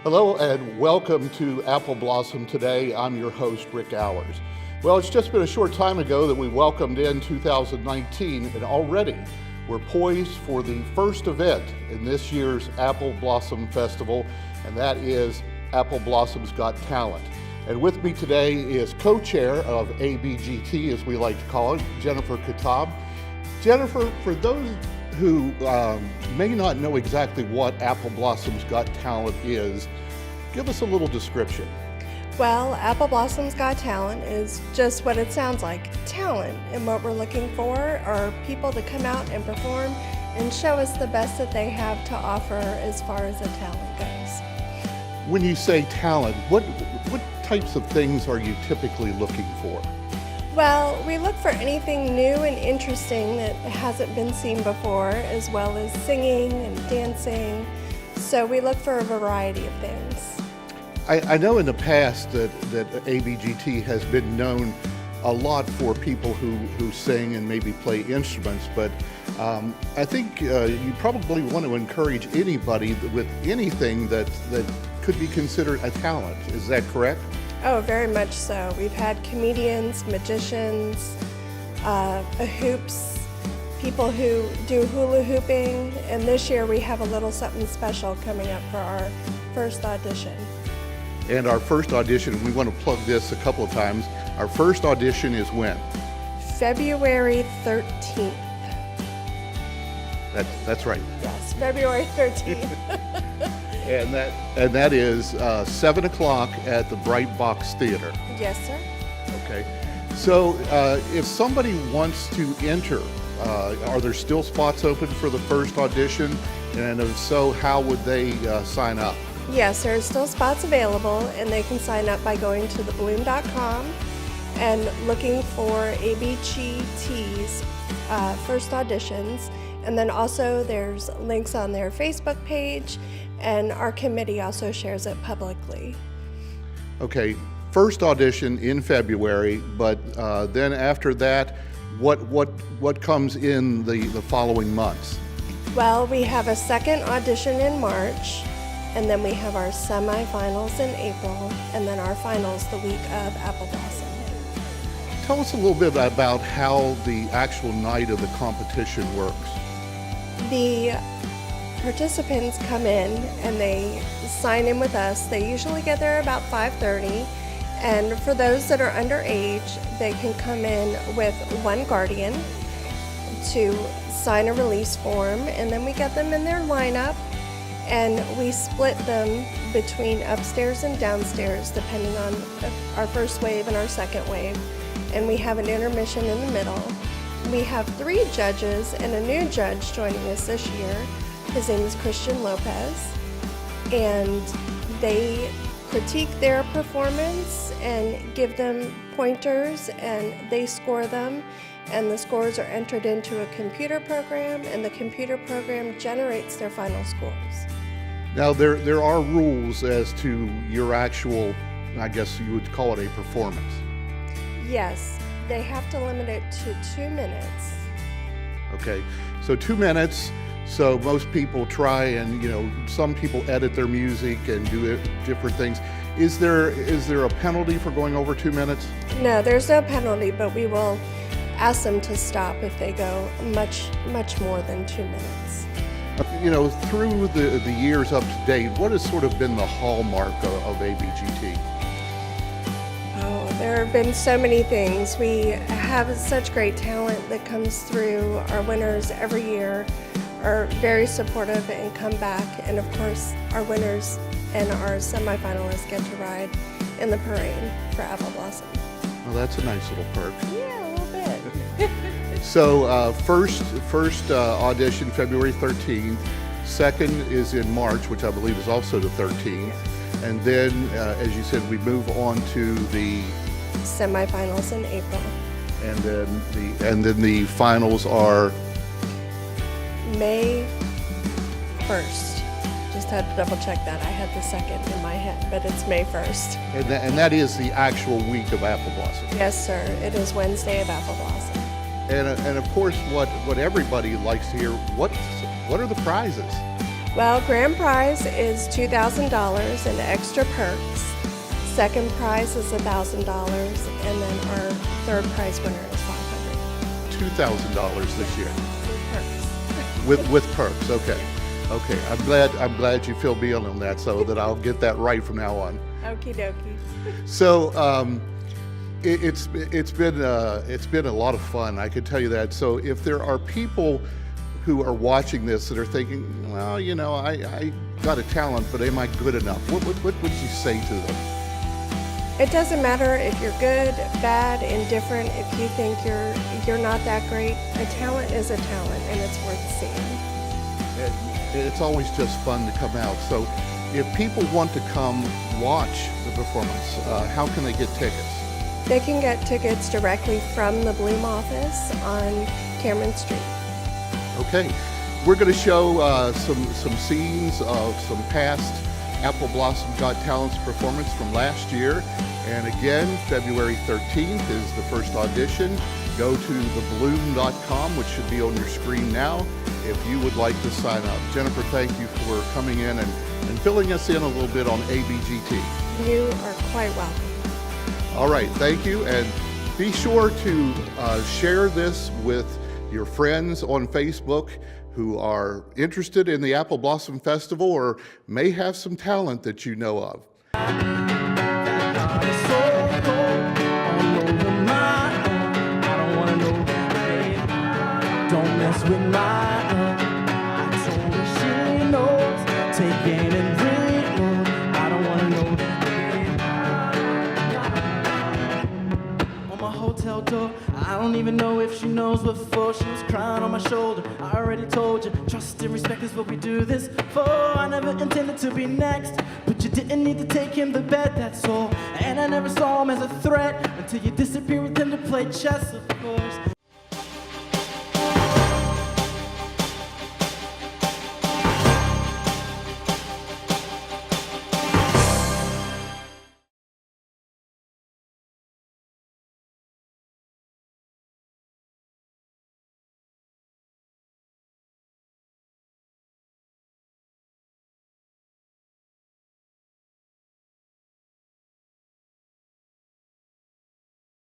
Hello and welcome to Apple Blossom Today. I'm your host, Rick Hours. Well, it's just been a short time ago that we welcomed in 2019, and already we're poised for the first event in this year's Apple Blossom Festival, and that is Apple Blossom's Got Talent. And with me today is co-chair of ABGT, as we like to call it, Jennifer Catob. Jennifer, for those who may not know exactly what Apple Blossom's Got Talent is, give us a little description. Well, Apple Blossom's Got Talent is just what it sounds like, talent. And what we're looking for are people to come out and perform and show us the best that they have to offer as far as the talent goes. When you say talent, what types of things are you typically looking for? Well, we look for anything new and interesting that hasn't been seen before, as well as singing and dancing. So we look for a variety of things. I know in the past that ABGT has been known a lot for people who sing and maybe play instruments, but I think you probably want to encourage anybody with anything that could be considered a talent. Is that correct? Oh, very much so. We've had comedians, magicians, hoops, people who do hula hooping, and this year we have a little something special coming up for our first audition. And our first audition, we want to plug this a couple of times. Our first audition is when? February 13th. That's right. Yes, February 13th. And that is 7 o'clock at the Bright Box Theater. Yes, sir. Okay. So if somebody wants to enter, are there still spots open for the first audition? And if so, how would they sign up? Yes, there are still spots available, and they can sign up by going to thebloom.com and looking for ABGT's first auditions. And then also there's links on their Facebook page, and our committee also shares it publicly. Okay, first audition in February, but then after that, what comes in the following months? Well, we have a second audition in March, and then we have our semifinals in April, and then our finals the week of Apple Blossom. Tell us a little bit about how the actual night of the competition works. The participants come in and they sign in with us. They usually get there about 5:30, and for those that are underage, they can come in with one guardian to sign a release form, and then we get them in their lineup, and we split them between upstairs and downstairs depending on our first wave and our second wave, and we have an intermission in the middle. We have 3 judges and a new judge joining us this year. His name is Christian Lopez, and they critique their performance and give them pointers, and they score them, and the scores are entered into a computer program, and the computer program generates their final scores. Now there are rules as to your actual, I guess you would call it a performance. Yes, they have to limit it to 2 minutes. Okay, so 2 minutes. So most people try, and some people edit their music and do different things. Is there a penalty for going over 2 minutes? No, there's no penalty, but we will ask them to stop if they go much more than 2 minutes. Through the years up to date, what has sort of been the hallmark of ABGT? Oh, there have been so many things. We have such great talent that comes through. Our winners every year are very supportive and come back, and of course our winners and our semifinalists get to ride in the parade for Apple Blossom. Well, that's a nice little perk. Yeah, a little bit. So first audition February 13th, second is in March, which I believe is also the 13th, and then as you said, we move on to the semifinals in April. And then the finals are May 1st. Just had to double check that. I had the second in my head, but it's May 1st. And that is the actual week of Apple Blossom. Yes, sir. It is Wednesday of Apple Blossom. And of course, what everybody likes to hear, what are the prizes? Well, grand prize is $2,000 and extra perks. Second prize is $1,000, and then our third prize winner is $2,000 this year $500. with perks. Okay. Okay. I'm glad you fill me in on that so that I'll get that right from now on. Okie dokie. So it's been a lot of fun. I can tell you that. So if there are people who are watching this that are thinking, well, you know, I got a talent, but am I good enough? What would you say to them? It doesn't matter if you're good, bad, indifferent. If you think you're not that great, a talent is a talent, and it's worth seeing. It's always just fun to come out. So if people want to come watch the performance, how can they get tickets? They can get tickets directly from the Bloom office on Cameron Street. Okay, we're going to show some scenes of some past Apple Blossom Got Talents performance from last year. And again, February 13th is the first audition. Go to thebloom.com, which should be on your screen now, if you would like to sign up. Jennifer, thank you for coming in and filling us in a little bit on ABGT. You are quite welcome. All right, thank you. And be sure to share this with your friends on Facebook who are interested in the Apple Blossom Festival or may have some talent that you know of. Don't mess with my I told her she knows. Take aim and reload. I don't wanna know on my hotel door. I don't even know if she knows what for. She was crying on my shoulder. I already told you, trust and respect is what we do this for. I never intended to be next, but you didn't need to take him to bed, that's all. And I never saw him as a threat until you disappeared with him to play chess, of course.